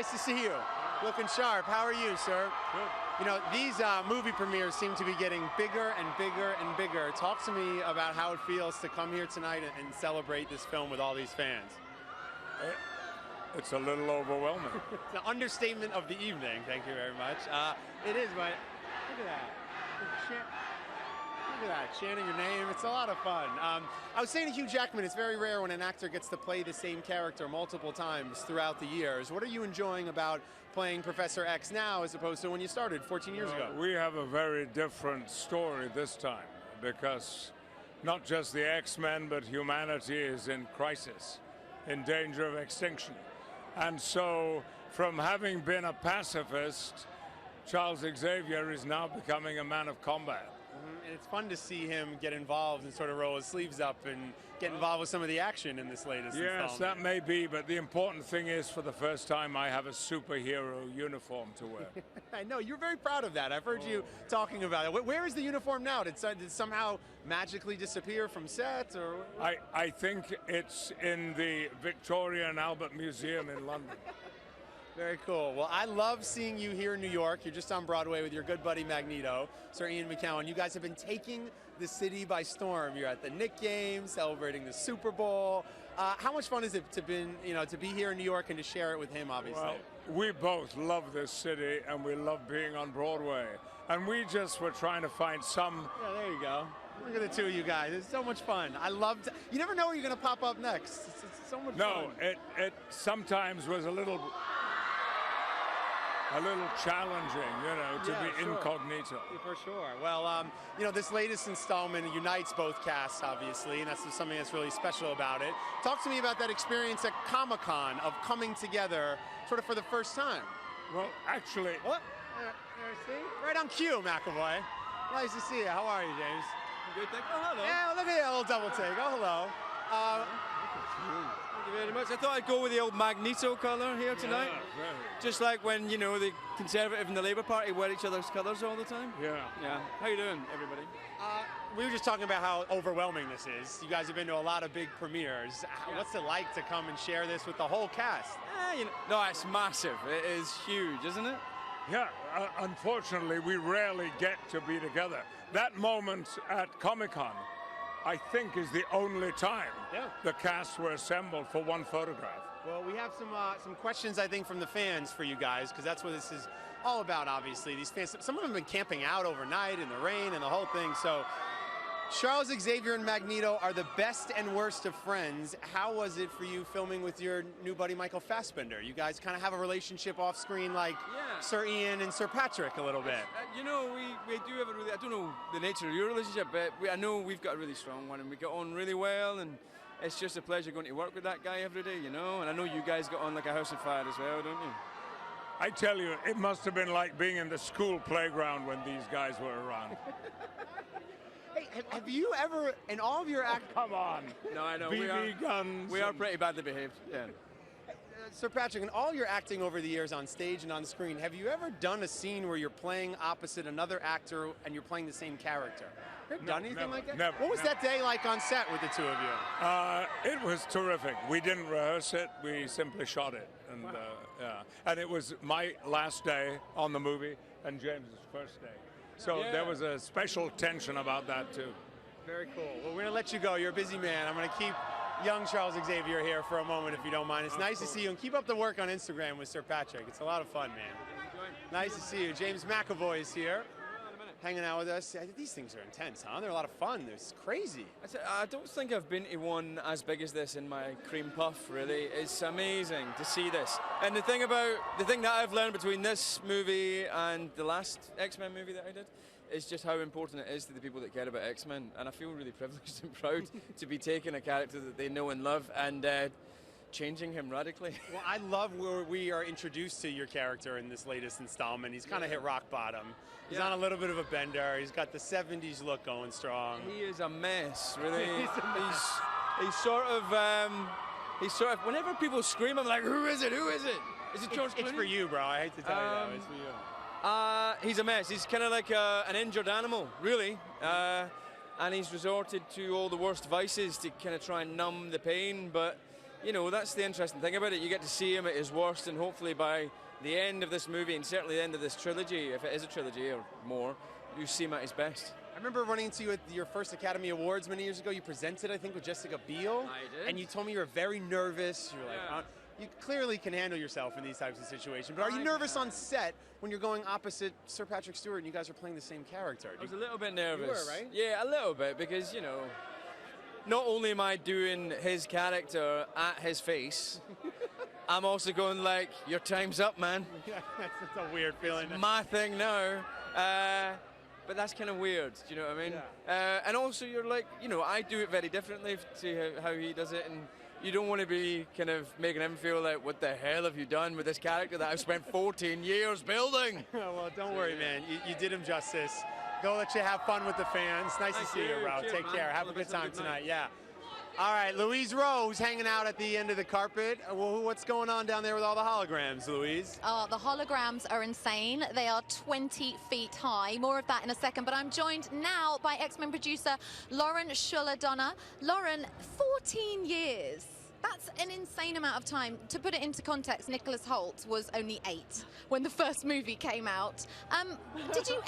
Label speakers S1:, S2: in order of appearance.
S1: Nice to see you. Looking sharp. How are you, sir?
S2: Good.
S1: You know, these movie premieres seem to be getting bigger and bigger and bigger. Talk to me about how it feels to come here tonight and celebrate this film with all these fans.
S2: It's a little overwhelming.
S1: It's an understatement of the evening. Thank you very much. It is, but look at that. Look at that, chanting your name. It's a lot of fun. I was saying to Hugh Jackman, it's very rare when an actor gets to play the same character multiple times throughout the years. What are you enjoying about playing Professor X now as opposed to when you started 14 years ago?
S2: We have a very different story this time because not just the X-Men, but humanity is in crisis, in danger of extinction. And so from having been a pacifist, Charles Xavier is now becoming a man of combat.
S1: And it's fun to see him get involved and sort of roll his sleeves up and get involved with some of the action in this latest
S2: Yes,
S1: installment.
S2: that may be, but the important thing is for the first time I have a superhero uniform to wear.
S1: I know, you're very proud of that. I've heard you talking about it. Where is the uniform now? Did it somehow magically disappear from set? Or?
S2: I think it's in the Victoria and Albert Museum in London.
S1: Very cool. Well, I love seeing you here in New York. You're just on Broadway with your good buddy Magneto, Sir Ian McKellen. You guys have been taking the city by storm. You're at the Knick game, celebrating the Super Bowl. How much fun is it to be here in New York and to share it with him, obviously?
S2: Well, we both love this city and we love being on Broadway. And we just were trying to find some...
S1: Yeah, there you go. Look at the two of you guys. It's so much fun. I love to... You never know where you're going to pop up next. It's so much fun.
S2: No, it sometimes was a little challenging, to be incognito.
S1: Yeah, for sure. Well, this latest installment unites both casts, obviously, and that's something that's really special about it. Talk to me about that experience at Comic-Con of coming together sort of for the first time.
S2: Well, actually...
S1: What? See? Right on cue, McAvoy. Nice to see you. How are you, James?
S3: Good, thank you. Oh, hello.
S1: Yeah, look at that little double take. Oh, hello.
S3: Thank you very much. I thought I'd go with the old Magneto colour here tonight.
S2: Yeah,
S3: just like when, the Conservative and the Labour Party wear each other's colours all the time.
S2: Yeah.
S3: Yeah. How you doing, everybody?
S1: We were just talking about how overwhelming this is. You guys have been to a lot of big premieres. What's it like to come and share this with the whole cast?
S3: No, it's massive. It is huge, isn't it?
S2: Yeah, unfortunately, we rarely get to be together. That moment at Comic-Con, I think, is the only time the cast were assembled for one photograph.
S1: Well, we have some questions, I think, from the fans for you guys, because that's what this is all about, obviously. These fans, some of them have been camping out overnight in the rain and the whole thing. So, Charles Xavier and Magneto are the best and worst of friends. How was it for you filming with your new buddy Michael Fassbender? You guys kind of have a relationship off screen like Sir Ian and Sir Patrick a little bit.
S3: We do have a really, I don't know the nature of your relationship, but I know we've got a really strong one and we get on really well, and it's just a pleasure going to work with that guy every day, and I know you guys got on like a house of fire as well, don't you?
S2: I tell you, it must have been like being in the school playground when these guys were around.
S1: Hey, have you ever, in all of your
S2: come on.
S3: No, I know.
S2: BB guns.
S3: We are pretty badly behaved, yeah.
S1: Sir Patrick, in all your acting over the years on stage and on screen, have you ever done a scene where you're playing opposite another actor and you're playing the same character? Have you ever done anything like that?
S2: Never.
S1: What was that day like on set with the two of you?
S2: It was terrific. We didn't rehearse it. We simply shot it. And, and it was my last day on the movie and James's first day. So there was a special tension about that, too.
S1: Very cool. Well, we're going to let you go. You're a busy man. I'm going to keep young Charles Xavier here for a moment, if you don't mind. It's nice to see you. And keep up the work on Instagram with Sir Patrick. It's a lot of fun, man. Nice to see you. James McAvoy is here, hanging out with us. These things are intense, huh? They're a lot of fun. It's crazy.
S3: I don't think I've been to one as big as this in my cream puff, really. It's amazing to see this. And the thing that I've learned between this movie and the last X-Men movie that I did is just how important it is to the people that care about X-Men. And I feel really privileged and proud to be taking a character that they know and love and changing him radically.
S1: Well, I love where we are introduced to your character in this latest installment. He's kind of hit rock bottom. He's on a little bit of a bender. He's got the 70s look going strong.
S3: He is a mess, really. He's sort of, whenever people scream, I'm like, who is it? Who is it? Is it George Clooney?
S1: It's for you, bro. I hate to tell you that. It's for you.
S3: He's a mess. He's kind of like an injured animal, really. And he's resorted to all the worst vices to kind of try and numb the pain, but you know, that's the interesting thing about it. You get to see him at his worst, and hopefully by the end of this movie, and certainly the end of this trilogy, if it is a trilogy or more, you see him at his best.
S1: I remember running into you at your first Academy Awards many years ago. You presented, I think, with Jessica Biel.
S3: I did.
S1: And you told me you were very nervous. You were like, you clearly can handle yourself in these types of situations. But are you nervous on set when you're going opposite Sir Patrick Stewart and you guys are playing the same character?
S3: I was a little bit nervous.
S1: You were, right?
S3: Yeah, a little bit, because, you know, not only am I doing his character at his face, I'm also going like, your time's up, man.
S1: Yeah, that's a weird feeling.
S3: It's my thing now. But that's kind of weird, do you know what I mean?
S1: Yeah.
S3: And also you're like, you know, I do it very differently to how he does it, and you don't want to be kind of making him feel like, what the hell have you done with this character that I've spent 14 years building?
S1: Well, don't worry, man. You did him justice. Go let you have fun with the fans. Nice to see you, bro.
S3: Cheers,
S1: Take
S3: man.
S1: care. Have a good time tonight. Yeah. All right, Louise Rose hanging out at the end of the carpet. Well, what's going on down there with all the holograms, Louise?
S4: Oh, the holograms are insane. They are 20 feet high. More of that in a second. But I'm joined now by X-Men producer Lauren Schuller-Donner. Lauren, 14 years. That's an insane amount of time. To put it into context, Nicholas Hoult was only 8 when the first movie came out. Did you